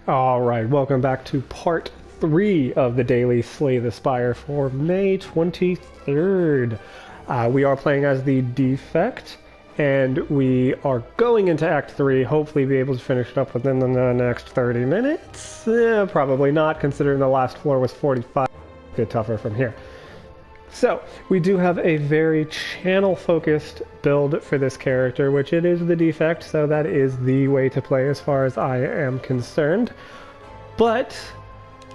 Alright, welcome back to part 3 of the daily Slay the Spire for May 23rd. We are playing as the defect, and we are going into Act 3, hopefully be able to finish it up within the next 30 minutes. Probably not, considering the last floor was 45. A bit tougher from here. So, we do have a very channel-focused build for this character, which it is the defect, so that is the way to play as far as I am concerned. But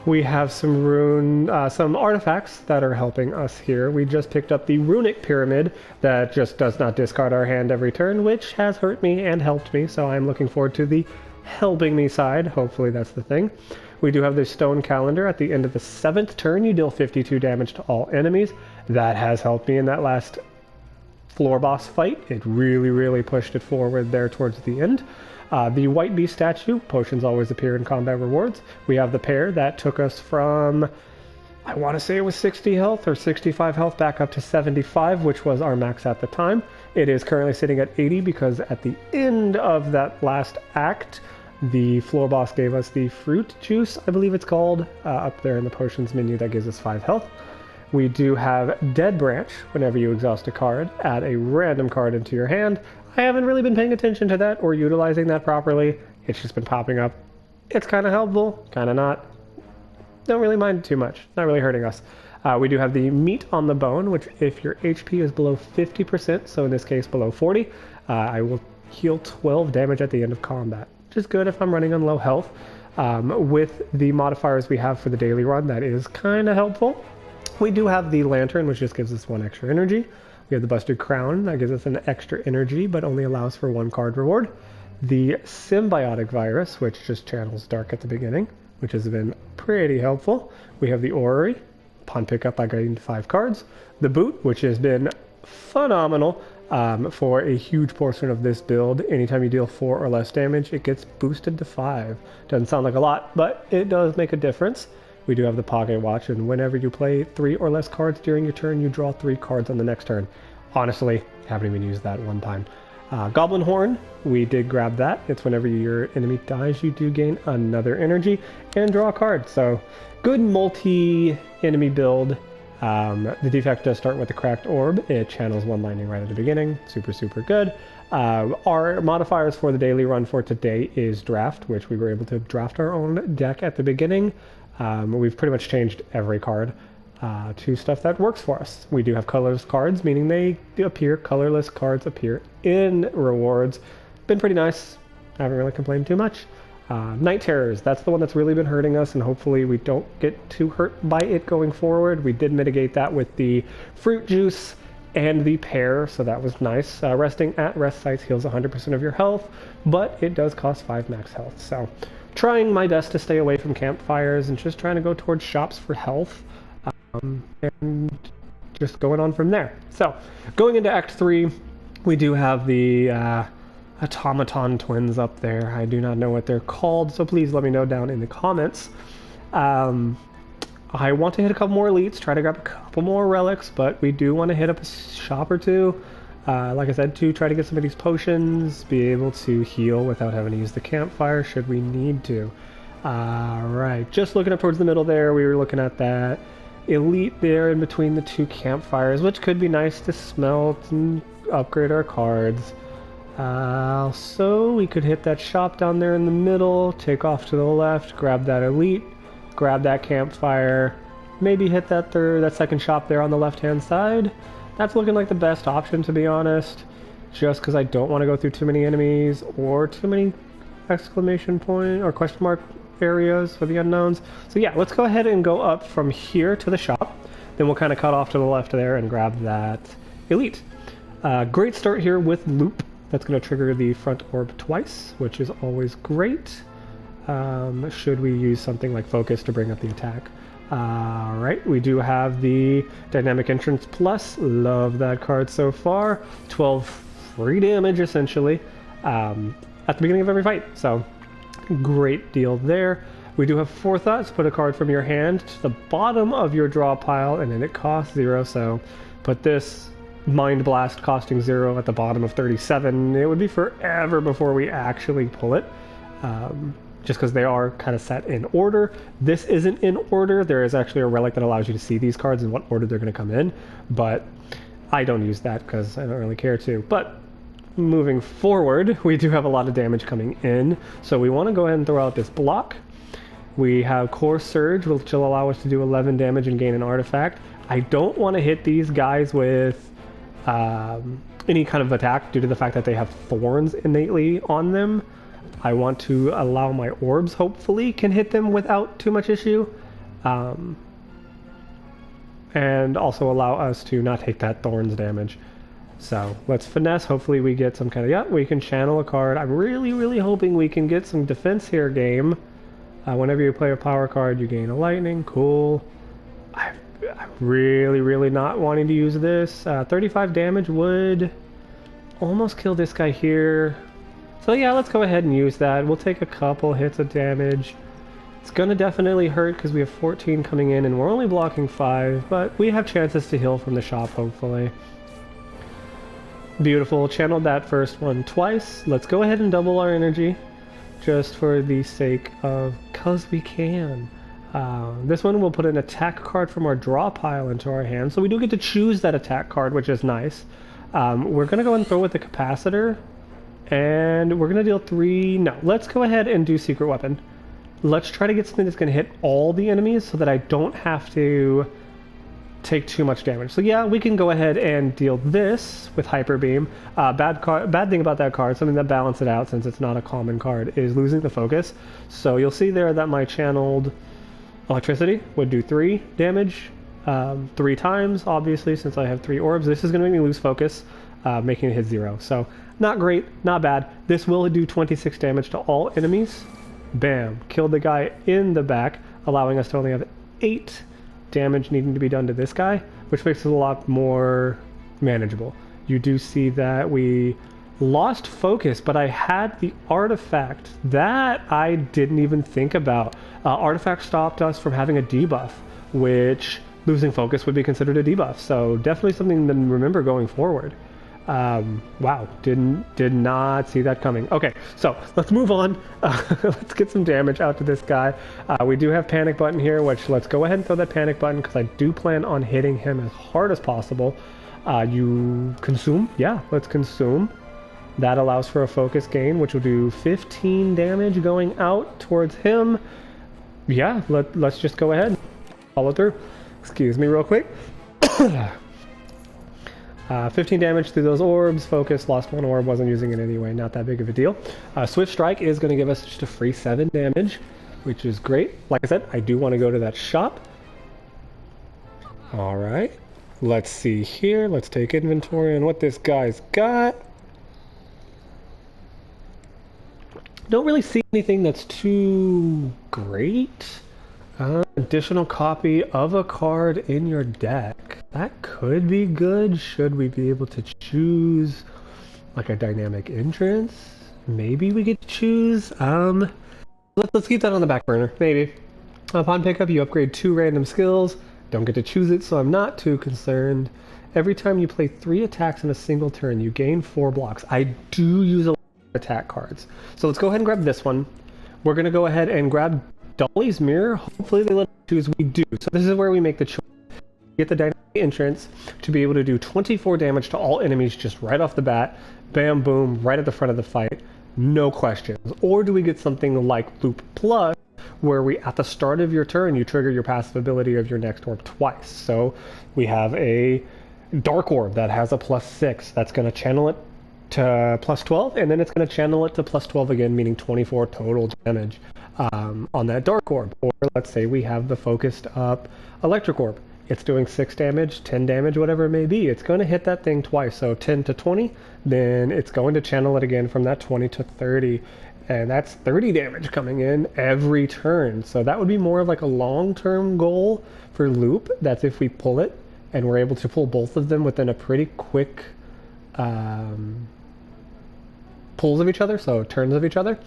we have some some artifacts that are helping us here. We just picked up the runic pyramid that just does not discard our hand every turn, which has hurt me and helped me, so I'm looking forward to the helping me side. Hopefully that's the thing. We do have the stone calendar. At the end of the 7th turn, you deal 52 damage to all enemies. That has helped me in that last floor boss fight. It really pushed it forward there towards the end. The white beast statue, potions always appear in combat rewards. We have the pair that took us from, I want to say it was 60 health or 65 health back up to 75, which was our max at the time. It is currently sitting at 80 because at the end of that last act, the floor boss gave us the fruit juice, I believe it's called, up there in the potions menu that gives us 5 health. We do have Dead Branch. Whenever you exhaust a card, add a random card into your hand. I haven't really been paying attention to that or utilizing that properly. It's just been popping up. It's kind of helpful, kind of not. Don't really mind too much. Not really hurting us. We do have the Meat on the Bone, which if your HP is below 50%, so in this case below 40, I will heal 12 damage at the end of combat. Which is good if I'm running on low health. With the modifiers we have for the daily run, that is kind of helpful. We do have the Lantern, which just gives us 1 extra energy. We have the Busted Crown, that gives us an extra energy, but only allows for 1 card reward. The Symbiotic Virus, which just channels Dark at the beginning, which has been pretty helpful. We have the Orrery. Upon pickup, I gained 5 cards. The Boot, which has been phenomenal. For a huge portion of this build, anytime you deal 4 or less damage, it gets boosted to 5. Doesn't sound like a lot, but it does make a difference. We do have the Pocket Watch, and whenever you play 3 or less cards during your turn, you draw 3 cards on the next turn. Honestly, haven't even used that one time. Goblin Horn, we did grab that. It's whenever your enemy dies, you do gain another energy and draw a card. So, good multi-enemy build. The defect does start with a cracked orb. It channels 1 lightning right at the beginning. Super good. Our modifiers for the daily run for today is draft, which we were able to draft our own deck at the beginning. We've pretty much changed every card to stuff that works for us. We do have colorless cards, meaning they appear. Colorless cards appear in rewards. Been pretty nice. I haven't really complained too much. Night Terrors, that's the one that's really been hurting us, and hopefully we don't get too hurt by it going forward. We did mitigate that with the fruit juice and the pear, so that was nice. Resting at rest sites heals 100% of your health, but it does cost 5 max health. So trying my best to stay away from campfires and just trying to go towards shops for health, and just going on from there. So going into Act 3, we do have the automaton twins up there. I do not know what they're called, so please let me know down in the comments. I want to hit a couple more elites, try to grab a couple more relics, but we do want to hit up a shop or two. Like I said, to try to get some of these potions, be able to heal without having to use the campfire should we need to. Alright, just looking up towards the middle there, we were looking at that elite there in between the 2 campfires, which could be nice to smelt and upgrade our cards. So we could hit that shop down there in the middle, take off to the left, grab that elite, grab that campfire, maybe hit that second shop there on the left hand side. That's looking like the best option, to be honest, just because I don't want to go through too many enemies or too many exclamation point or question mark areas for the unknowns. So yeah, let's go ahead and go up from here to the shop, then we'll kind of cut off to the left there and grab that elite. Great start here with Loop. That's going to trigger the front orb twice, which is always great. Should we use something like Focus to bring up the attack? Alright, we do have the Dynamic Entrance Plus. Love that card so far. 12 free damage, essentially, at the beginning of every fight. So, great deal there. We do have Forethought. So put a card from your hand to the bottom of your draw pile, and then it costs 0. So, put this Mind Blast costing 0 at the bottom of 37. It would be forever before we actually pull it. just because they are kind of set in order. This isn't in order. There is actually a relic that allows you to see these cards in what order they're going to come in, but I don't use that because I don't really care to. But moving forward, we do have a lot of damage coming in, so we want to go ahead and throw out this block. We have Core Surge, which will allow us to do 11 damage and gain an artifact. I don't want to hit these guys with any kind of attack due to the fact that they have thorns innately on them. I want to allow my orbs, hopefully, can hit them without too much issue. And also allow us to not take that thorns damage. So let's finesse. Hopefully we get some kind of... Yeah, we can channel a card. I'm really, really hoping we can get some defense here, game. Whenever you play a power card, you gain a lightning. Cool. I'm really, really not wanting to use this. 35 damage would almost kill this guy here. So yeah, let's go ahead and use that. We'll take a couple hits of damage. It's gonna definitely hurt because we have 14 coming in and we're only blocking 5, but we have chances to heal from the shop, hopefully. Beautiful. Channeled that first one twice. Let's go ahead and double our energy just for the sake of cause we can. This one we'll put an attack card from our draw pile into our hand, so we do get to choose that attack card, which is nice. We're gonna go and throw with the capacitor, and we're gonna deal 3. No, let's go ahead and do secret weapon. Let's try to get something that's gonna hit all the enemies so that I don't have to take too much damage. So yeah, we can go ahead and deal this with Hyper Beam. Bad thing about that card, something that balances it out since it's not a common card, is losing the focus. So you'll see there that my channeled electricity would do 3 damage 3 times, obviously, since I have 3 orbs. This is going to make me lose focus, making it hit 0. So not great, not bad. This will do 26 damage to all enemies. Bam, killed the guy in the back, allowing us to only have 8 damage needing to be done to this guy, which makes it a lot more manageable. You do see that we lost focus, but I had the artifact that I didn't even think about. Artifact stopped us from having a debuff, which losing focus would be considered a debuff, so definitely something to remember going forward. Wow, did not see that coming. Okay, so let's move on. Let's get some damage out to this guy. We do have panic button here, which let's go ahead and throw that panic button because I do plan on hitting him as hard as possible. You consume? Yeah, let's consume. That allows for a focus gain, which will do 15 damage going out towards him. Yeah, let's just go ahead. Follow through. Excuse me real quick. 15 damage through those orbs. Focus, lost 1 orb, wasn't using it anyway, not that big of a deal. Swift Strike is going to give us just a free 7 damage, which is great. Like I said, I do want to go to that shop. Alright, let's see here. Let's take inventory on what this guy's got. Don't really see anything that's too great. Additional copy of a card in your deck. That could be good. Should we be able to choose like a dynamic entrance? Maybe we get to choose. Let's keep that on the back burner. Maybe. Upon pickup, you upgrade 2 random skills. Don't get to choose it, so I'm not too concerned. Every time you play 3 attacks in a single turn, you gain 4 blocks. I do use a lot of attack cards. So let's go ahead and grab this one. We're going to go ahead and grab Dolly's Mirror. Hopefully they let us choose. We do. So this is where we make the choice. Get the dynamic entrance to be able to do 24 damage to all enemies just right off the bat. Bam, boom, right at the front of the fight. No questions. Or do we get something like Loop Plus, where we, at the start of your turn, you trigger your passive ability of your next orb twice. So we have a Dark Orb that has a +6. That's going to channel it to +12, and then it's going to channel it to +12 again, meaning 24 total damage on that Dark Orb. Or let's say we have the focused up Electric Orb. It's doing 6 damage, 10 damage, whatever it may be. It's going to hit that thing twice, so 10 to 20, then it's going to channel it again from that 20 to 30. And that's 30 damage coming in every turn. So that would be more of like a long-term goal for Loop. That's if we pull it, and we're able to pull both of them within a pretty quick pulls of each other, so turns of each other.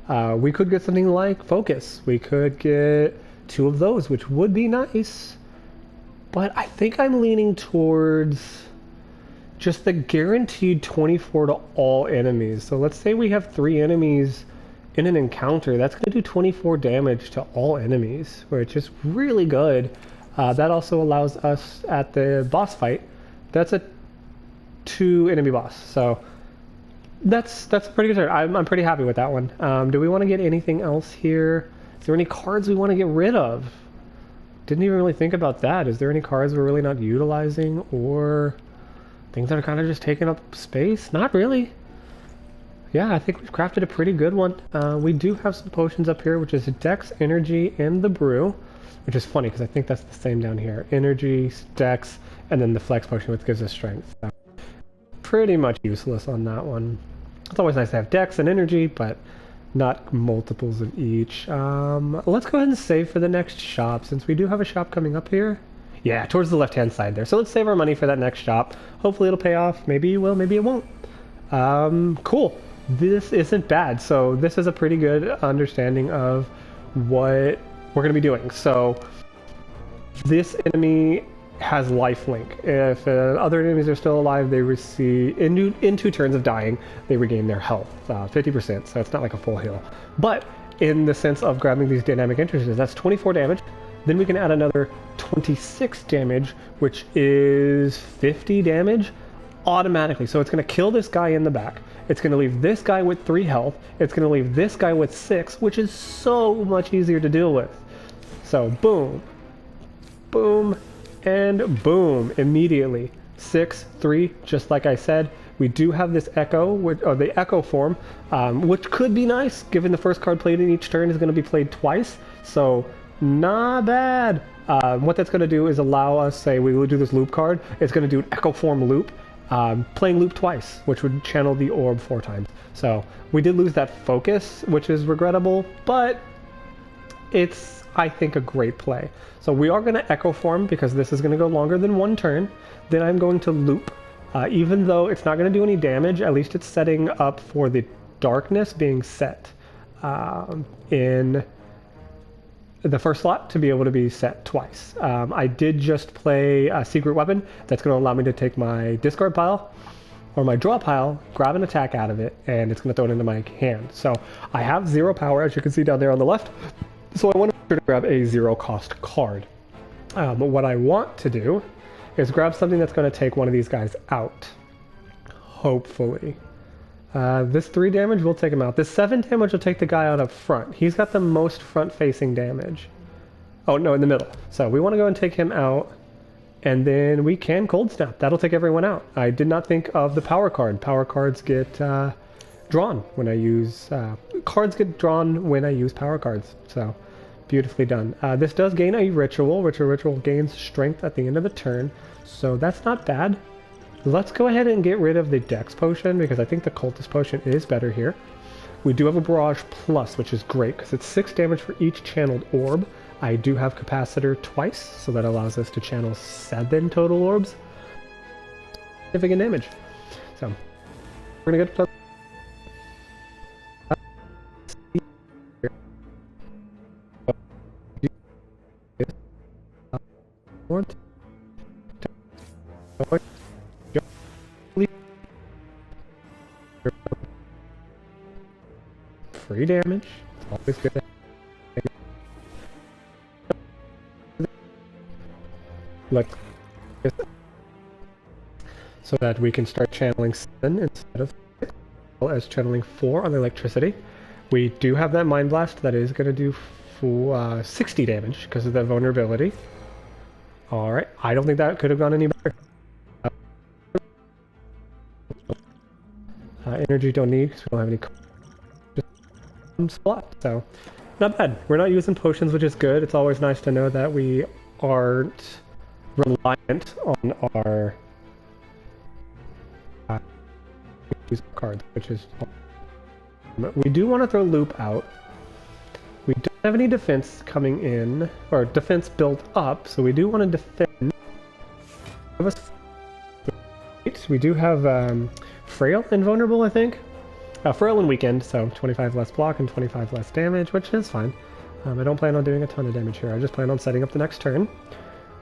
We could get something like Focus. We could get 2 of those, which would be nice. But I think I'm leaning towards just the guaranteed 24 to all enemies. So let's say we have 3 enemies in an encounter, that's going to do 24 damage to all enemies, which is really good. That also allows us at the boss fight. That's a 2 enemy boss, so that's a pretty good turn. I'm pretty happy with that one. Do we want to get anything else here? Is there any cards we want to get rid of? Didn't even really think about that. Is there any cards we're really not utilizing, or things that are kind of just taking up space? Not really. Yeah, I think we've crafted a pretty good one. We do have some potions up here, which is Dex, Energy, and the Brew, which is funny because I think that's the same down here. Energy, Dex, and then the Flex potion, which gives us Strength. So pretty much useless on that one. It's always nice to have Dex and Energy, but not multiples of each. Let's go ahead and save for the next shop, since we do have a shop coming up here. Yeah, towards the left-hand side there. So let's save our money for that next shop. Hopefully it'll pay off. Maybe it will, maybe it won't. Cool. This isn't bad. So this is a pretty good understanding of what we're going to be doing. So this enemy has lifelink. If other enemies are still alive, they receive, in 2 turns of dying, they regain their health, 50%, so it's not like a full heal. But in the sense of grabbing these dynamic entrances, that's 24 damage. Then we can add another 26 damage, which is 50 damage automatically. So it's going to kill this guy in the back. It's going to leave this guy with 3 health. It's going to leave this guy with 6, which is so much easier to deal with. So boom, boom, and boom, immediately. 6, 3, just like I said. We do have this echo, or the echo form, which could be nice, given the first card played in each turn is going to be played twice. So not bad. What that's going to do is allow us, say we will do this loop card, it's going to do an echo form loop, playing loop twice, which would channel the orb 4 times. So we did lose that focus, which is regrettable, but it's, I think, a great play. So we are going to echo form because this is going to go longer than 1 turn. Then I'm going to loop. Even though it's not going to do any damage, at least it's setting up for the darkness being set in the first slot to be able to be set twice. I did just play a secret weapon that's going to allow me to take my discard pile or my draw pile, grab an attack out of it, and it's going to throw it into my hand. So I have 0 power, as you can see down there on the left. So I want to grab a 0 cost card. But what I want to do is grab something that's going to take one of these guys out. Hopefully. This 3 damage will take him out. This 7 damage will take the guy out up front. He's got the most front-facing damage. Oh, no, in the middle. So we want to go and take him out, and then we can Cold Snap. That'll take everyone out. I did not think of the power card. Power cards get drawn when I use... cards get drawn when I use power cards. So, beautifully done. This does gain a ritual, which a ritual gains strength at the end of the turn. So that's not bad. Let's go ahead and get rid of the Dex potion, because I think the Cultist potion is better here. We do have a Barrage Plus, which is great, because it's 6 damage for each channeled orb. I do have Capacitor twice, so that allows us to channel 7 total orbs. Significant damage. So, we're going to go to... Free damage. It's always good. Like this, so that we can start channeling 7 instead of 6, as well as channeling 4 on the electricity. We do have that Mind Blast that is going to do 60 damage because of that vulnerability. Alright, I don't think that could have gone any better. Energy don't need because we don't have any spot, so not bad. We're not using potions, which is good. It's always nice to know that we aren't reliant on our cards, which is... We do want to throw Loop out. We don't have any defense coming in, or defense built up, so we do want to defend. We do have Frail and Vulnerable, I think. Frail and Weakened, so 25 less block and 25 less damage, which is fine. I don't plan on doing a ton of damage here. I just plan on setting up the next turn.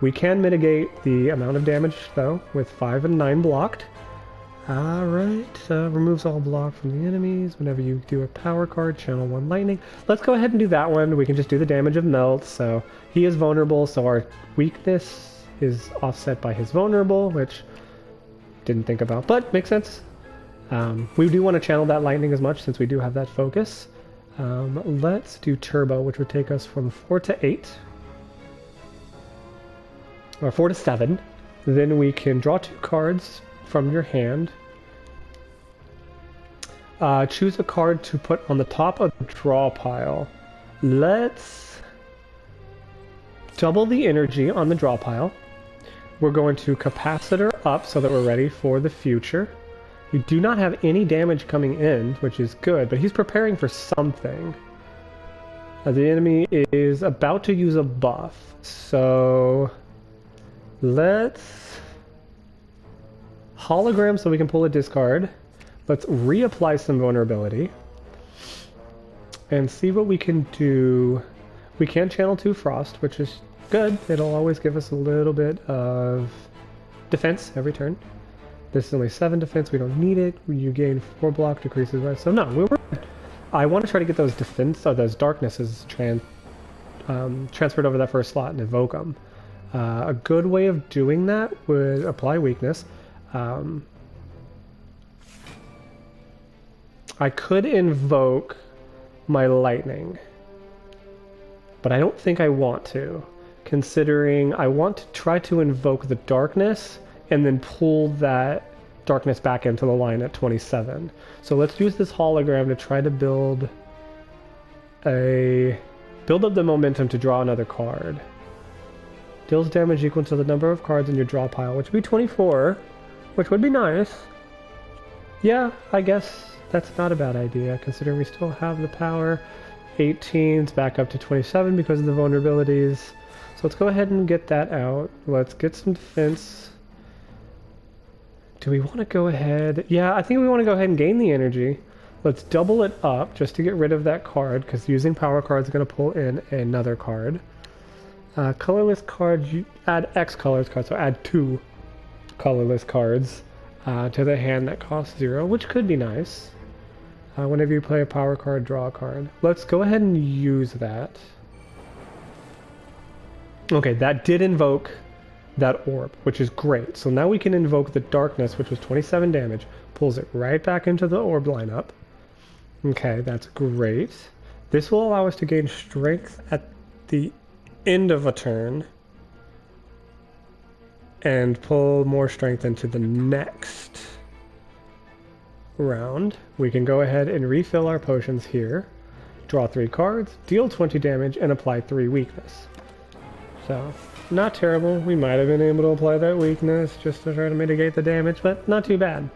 We can mitigate the amount of damage, though, with 5 and 9 blocked. Alright, removes all block from the enemies. Whenever you do a power card, channel 1 lightning. Let's go ahead and do that one. We can just do the damage of melt. So he is vulnerable, so our weakness is offset by his vulnerable, which didn't think about, but makes sense. We do want to channel that lightning as much since we do have that focus. Let's do turbo, which would take us from 4 to 8. Or 4 to 7. Then we can draw 2 cards from your hand. Choose a card to put on the top of the draw pile. Let's double the energy on the draw pile. We're going to capacitor up so that we're ready for the future. We do not have any damage coming in, which is good, but he's preparing for something. The enemy is about to use a buff, so let's hologram so we can pull a discard. Let's reapply some vulnerability and see what we can do. We can channel 2 frost, which is good. It'll always give us a little bit of defense every turn. This is only 7 defense. We don't need it. You gain 4 block, decreases red. So no, we were good. I want to try to get those defense, or those darknesses transferred over that first slot and evoke them. A good way of doing that would apply weakness. I could invoke my lightning, but I don't think I want to, considering I want to try to invoke the darkness and then pull that darkness back into the line at 27. So let's use this hologram to try to build up the momentum to draw another card. Deals damage equal to the number of cards in your draw pile, which would be 24, which would be nice. Yeah, I guess that's not a bad idea, considering we still have the power. 18's back up to 27 because of the vulnerabilities. So let's go ahead and get that out. Let's get some defense. Do we want to go ahead? Yeah, I think we want to go ahead and gain the energy. Let's double it up just to get rid of that card, because using power cards is going to pull in another card. Colorless cards, you add X colors cards, so add 2 colorless cards to the hand that costs 0, which could be nice. Whenever you play a power card, draw a card. Let's go ahead and use that. Okay, that did invoke that orb, which is great. So now we can invoke the darkness, which was 27 damage. Pulls it right back into the orb lineup. Okay, that's great. This will allow us to gain strength at the end of a turn and pull more strength into the next round. We can go ahead and refill our potions here, draw 3 cards, deal 20 damage, and apply 3 weakness. So, not terrible. We might have been able to apply that weakness just to try to mitigate the damage, but not too bad.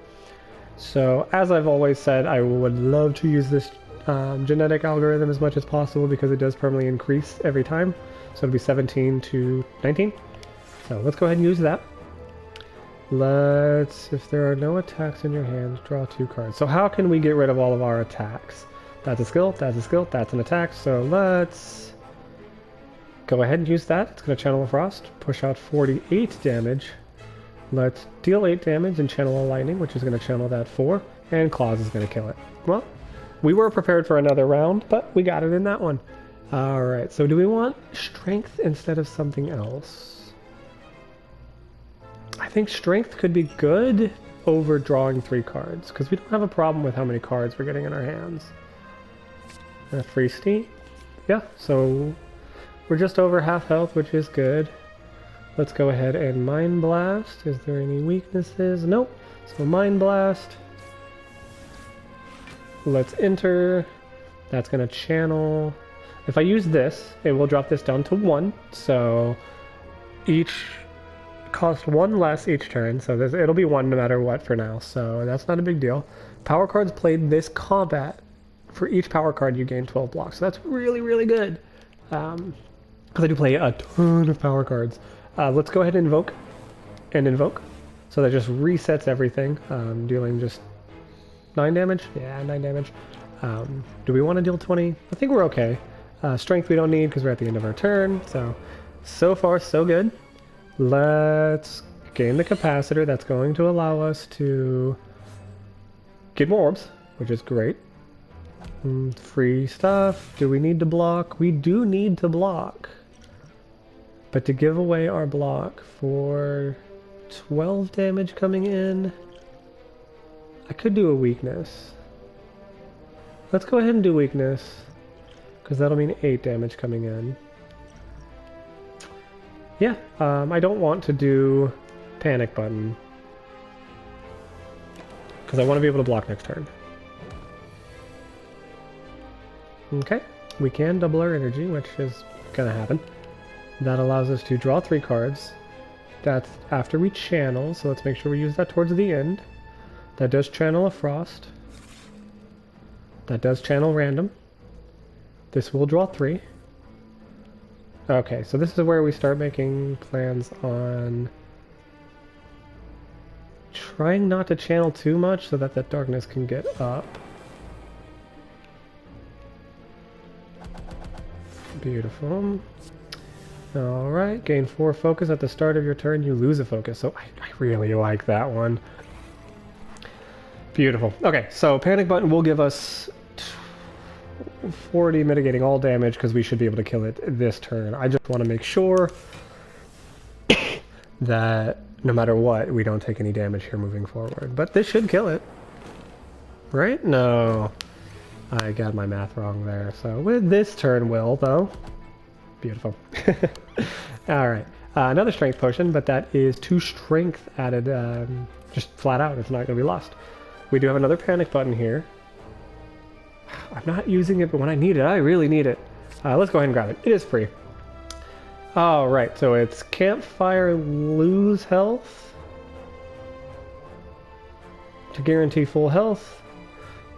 So, as I've always said, I would love to use this genetic algorithm as much as possible because it does permanently increase every time. So it'll be 17 to 19. So let's go ahead and use that. If there are no attacks in your hand, draw 2 cards. So how can we get rid of all of our attacks? That's a skill, that's a skill, that's an attack. So let's go ahead and use that. It's going to channel a frost, push out 48 damage. Let's deal 8 damage and channel a lightning, which is going to channel that 4, and claws is going to kill it. Well, we were prepared for another round, but we got it in that one. Alright, so do we want strength instead of something else? I think strength could be good over drawing 3 cards, because we don't have a problem with how many cards we're getting in our hands. Freesty? Yeah, so we're just over half health, which is good. Let's go ahead and Mind Blast. Is there any weaknesses? Nope. So Mind Blast. Let's enter. That's going to channel. If I use this, it will drop this down to 1. So each cost 1 less each turn. So it'll be 1 no matter what for now. So that's not a big deal. Power cards played this combat. For each power card, you gain 12 blocks. So that's really, really good. Because I do play a ton of power cards. Let's go ahead and invoke. So that just resets everything. Dealing just 9 damage? Yeah, 9 damage. Do we want to deal 20? I think we're okay. Strength we don't need because we're at the end of our turn. So far, so good. Let's gain the capacitor. That's going to allow us to get more orbs, which is great. Free stuff. Do we need to block? We do need to block. But to give away our block for 12 damage coming in, I could do a weakness. Let's go ahead and do weakness, because that'll mean 8 damage coming in. Yeah, I don't want to do panic button, because I want to be able to block next turn. Okay, we can double our energy, which is gonna happen. That allows us to draw 3 cards. That's after we channel, so let's make sure we use that towards the end. That does channel a frost. That does channel random. This will draw 3. Okay, so this is where we start making plans on trying not to channel too much so that that darkness can get up. Beautiful. Alright, gain 4 focus at the start of your turn, you lose a focus. So I really like that one. Beautiful. Okay, so panic button will give us 40 mitigating all damage because we should be able to kill it this turn. I just want to make sure that no matter what, we don't take any damage here moving forward. But this should kill it. Right? No. I got my math wrong there. So with this turn will, though. Beautiful. Alright. Another strength potion, but that is 2 strength added just flat out. It's not going to be lost. We do have another panic button here. I'm not using it, but when I need it, I really need it. Let's go ahead and grab it. It is free. Alright, so it's campfire lose health to guarantee full health,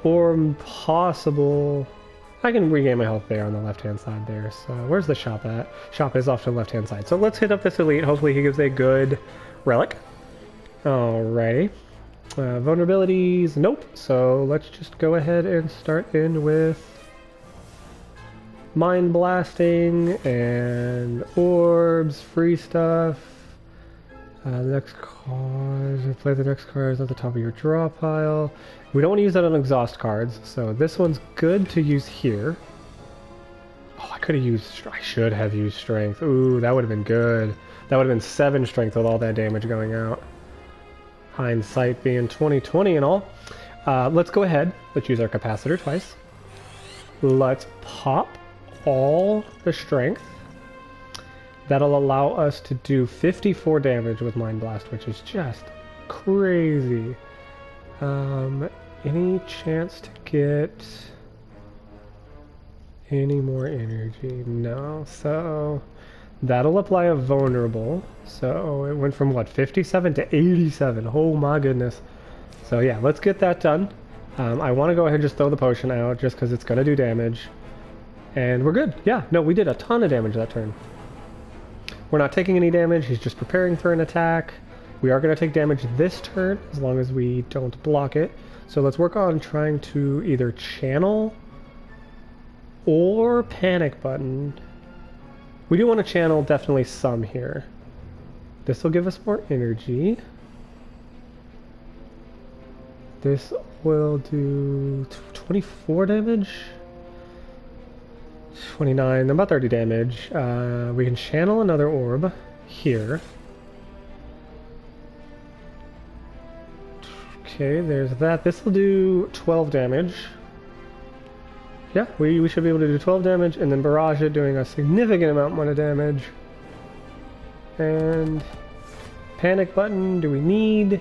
or possible... I can regain my health there on the left-hand side there. So where's the shop at? Shop is off to the left-hand side. So let's hit up this elite. Hopefully he gives a good relic. Alrighty. Vulnerabilities, nope. So let's just go ahead and start in with mind blasting and orbs, free stuff. The next card, play the next cards at the top of your draw pile. We don't want to use that on exhaust cards, so this one's good to use here. Oh, I should have used strength. Ooh, that would have been good. That would have been 7 strength with all that damage going out. Hindsight being 20/20 and all. Let's go ahead. Let's use our capacitor twice. Let's pop all the strength. That'll allow us to do 54 damage with Mind Blast, which is just crazy. Any chance to get any more energy? No. So that'll apply a vulnerable. So it went from what, 57 to 87. Oh my goodness. So yeah, let's get that done. I want to go ahead and just throw the potion out just because it's going to do damage. And we're good. Yeah, no, we did a ton of damage that turn. We're not taking any damage. He's just preparing for an attack. We are going to take damage this turn as long as we don't block it. So let's work on trying to either channel or panic button. We do want to channel definitely some here. This will give us more energy. This will do 24 damage. 29, about 30 damage. We can channel another orb here. Okay, there's that. This will do 12 damage. Yeah, we should be able to do 12 damage, and then barrage it, doing a significant amount more damage. And panic button, do we need?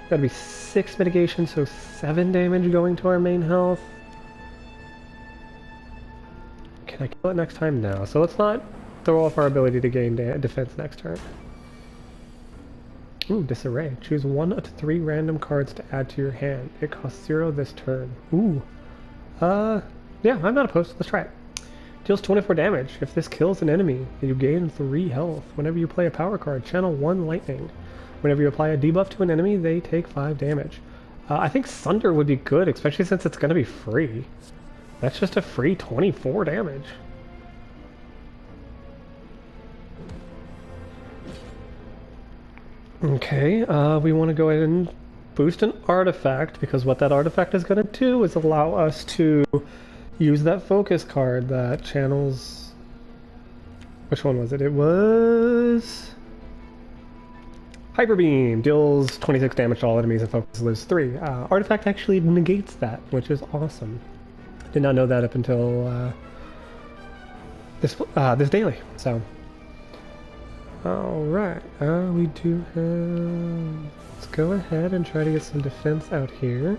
That'd be 6 mitigation, so 7 damage going to our main health. Can I kill it next time? No. So let's not throw off our ability to gain defense next turn. Ooh, disarray. Choose 1 to 3 random cards to add to your hand. It costs 0 this turn. Ooh. Yeah, I'm not opposed. Let's try it. Deals 24 damage. If this kills an enemy, you gain 3 health. Whenever you play a power card, channel 1 lightning. Whenever you apply a debuff to an enemy, they take 5 damage. I think Sunder would be good, especially since it's going to be free. That's just a free 24 damage. Okay, we want to go ahead and boost an artifact, because what that artifact is going to do is allow us to use that focus card that channels... Which one was it? It was... Hyper Beam. Deals 26 damage to all enemies and focuses lives 3. Artifact actually negates that, which is awesome. Did not know that up until this daily, so... Alright, we do have... Let's go ahead and try to get some defense out here.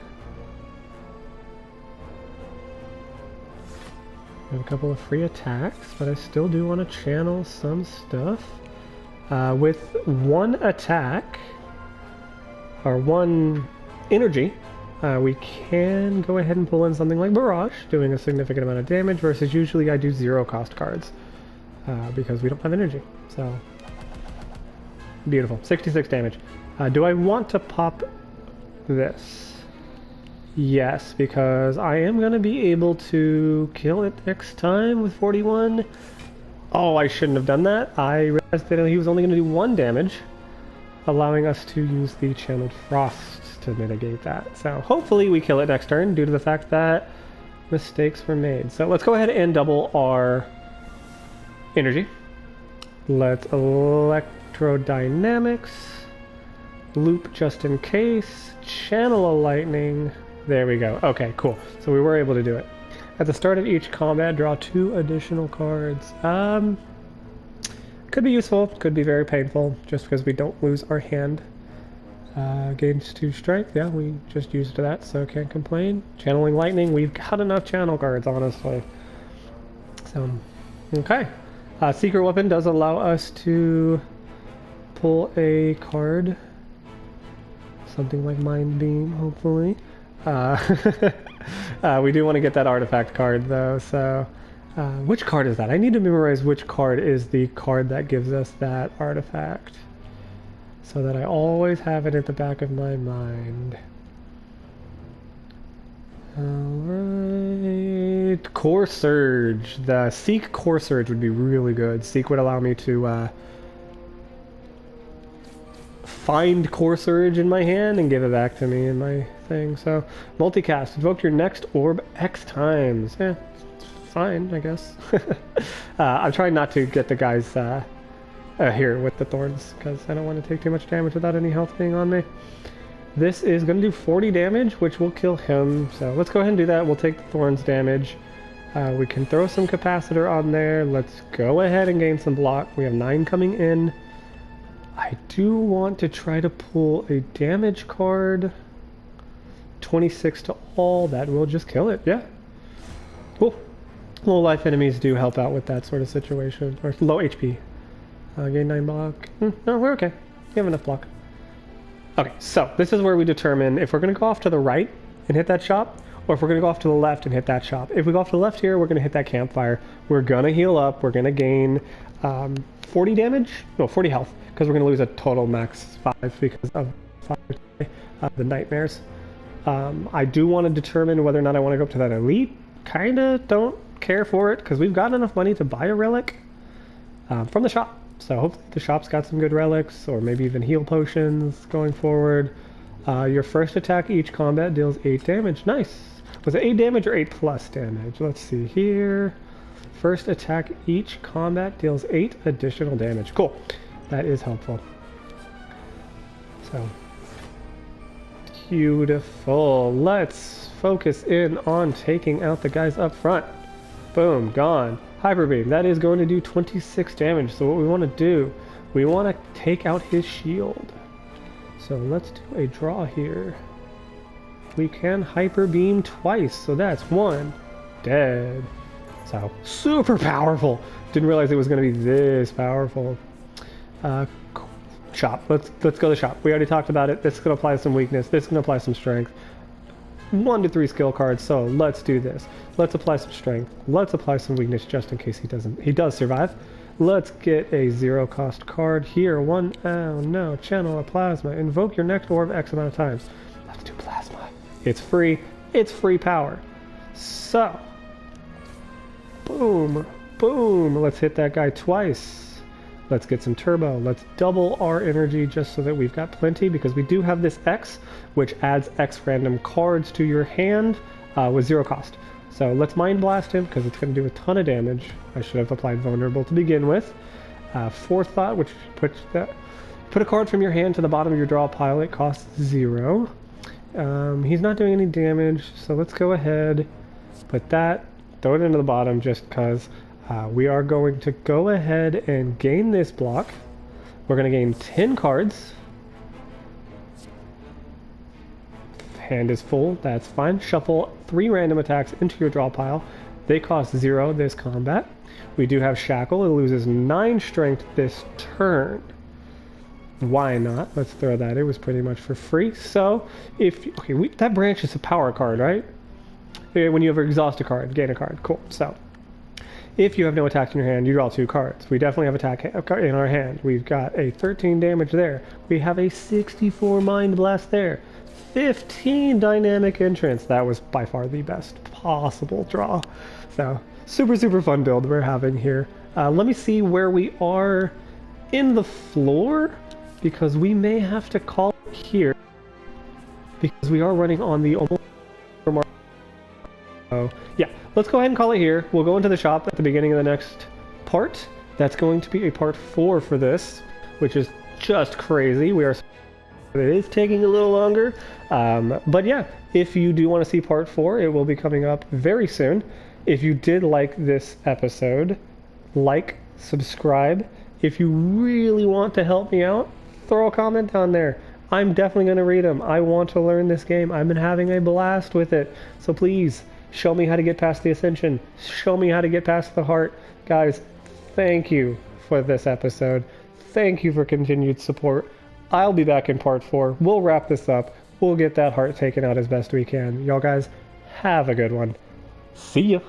We have a couple of free attacks, but I still do want to channel some stuff. With one attack, or one energy, we can go ahead and pull in something like Barrage, doing a significant amount of damage, versus usually I do 0 cost cards, because we don't have energy, so... Beautiful. 66 damage. Do I want to pop this? Yes, because I am going to be able to kill it next time with 41. Oh, I shouldn't have done that. I realized that he was only going to do 1 damage, allowing us to use the Channeled Frost to mitigate that. So hopefully we kill it next turn due to the fact that mistakes were made. So let's go ahead and double our energy. Let's Electrodynamics, loop just in case, channel a lightning. There we go. Okay, cool. So we were able to do it. At the start of each combat, draw 2 additional cards. Could be useful, could be very painful, just because we don't lose our hand. Gains 2 strength. Yeah, we just used that, so can't complain. Channeling lightning. We've got enough channel cards, honestly. So, okay. Secret Weapon does allow us to pull a card. Something like Mind Beam, hopefully. We do want to get that artifact card, though, so... which card is that? I need to memorize which card is the card that gives us that artifact, so that I always have it at the back of my mind. Alright... Core Surge. The Seek Core Surge would be really good. Seek would allow me to find Core Surge in my hand and give it back to me in my thing. So, multicast. Invoke your next orb X times. Yeah, fine, I guess. I'm trying not to get the guys here with the thorns, because I don't want to take too much damage without any health being on me. This is going to do 40 damage, which will kill him. So let's go ahead and do that. We'll take the thorns damage. We can throw some capacitor on there. Let's go ahead and gain some block. We have 9 coming in. I do want to try to pull a damage card. 26 to all. That will just kill it. Yeah. Cool. Low life enemies do help out with that sort of situation. Or low HP. Gain 9 block. No, we're okay. We have enough block. Okay, so this is where we determine if we're going to go off to the right and hit that shop, or if we're going to go off to the left and hit that shop. If we go off to the left here, we're going to hit that campfire. We're going to heal up. We're going to gain 40 damage? No, 40 health, because we're going to lose a total max 5 because of the nightmares. I do want to determine whether or not I want to go up to that elite. Kind of don't care for it, because we've got enough money to buy a relic from the shop. So hopefully the shop's got some good relics, or maybe even heal potions going forward. Your first attack each combat deals 8 damage. Nice. Was it 8 damage or 8 plus damage? Let's see here. First attack each combat deals 8 additional damage. Cool. That is helpful. So, beautiful. Let's focus in on taking out the guys up front. Boom, gone. Hyper Beam, that is going to do 26 damage. So what we want to do, we want to take out his shield. So let's do a draw here. We can Hyper Beam twice, so that's 1. Dead. So, super powerful. Didn't realize it was going to be this powerful. Shop. Let's go to the shop. We already talked about it. This is going to apply some weakness. This is going to apply some strength. 1 to 3 skill cards, so let's do this. Let's apply some strength. Let's apply some weakness just in case he does survive. Let's get a 0 cost card here. Oh no, channel a plasma. Invoke your next orb X amount of times. Let's do plasma. It's free. It's free power. So, boom, boom. Let's hit that guy twice. Let's get some turbo. Let's double our energy just so that we've got plenty, because we do have this X, which adds X random cards to your hand with 0 cost. So let's Mind Blast him, because it's going to do a ton of damage. I should have applied Vulnerable to begin with. Forethought, which puts put a card from your hand to the bottom of your draw pile. It costs 0. He's not doing any damage, so let's go ahead, put that, throw it into the bottom just because we are going to go ahead and gain this block. We're going to gain 10 cards. Hand is full, that's fine. Shuffle 3 random attacks into your draw pile. They cost 0 this combat. We do have Shackle. It loses 9 strength this turn. Why not? Let's throw that. It was pretty much for free. So, that branch is a power card, right? When you ever exhaust a card, gain a card. Cool. So, if you have no attacks in your hand, you draw 2 cards. We definitely have attack in our hand. We've got a 13 damage there. We have a 64 Mind Blast there. 15 Dynamic Entrance. That was by far the best possible draw. So, super, super fun build we're having here. Let me see where we are in the floor, because we may have to call it here, because we are running on the almost. So yeah, let's go ahead and call it here. We'll go into the shop at the beginning of the next part. That's going to be a part 4 for this, which is just crazy. It is taking a little longer, but yeah, if you do want to see part 4, it will be coming up very soon. If you did like this episode, like, subscribe. If you really want to help me out, throw a comment down there. I'm definitely going to read them. I want to learn this game. I've been having a blast with it. So please, show me how to get past the Ascension. Show me how to get past the heart. Guys, thank you for this episode. Thank you for continued support. I'll be back in part 4. We'll wrap this up. We'll get that heart taken out as best we can. Y'all guys, have a good one. See ya.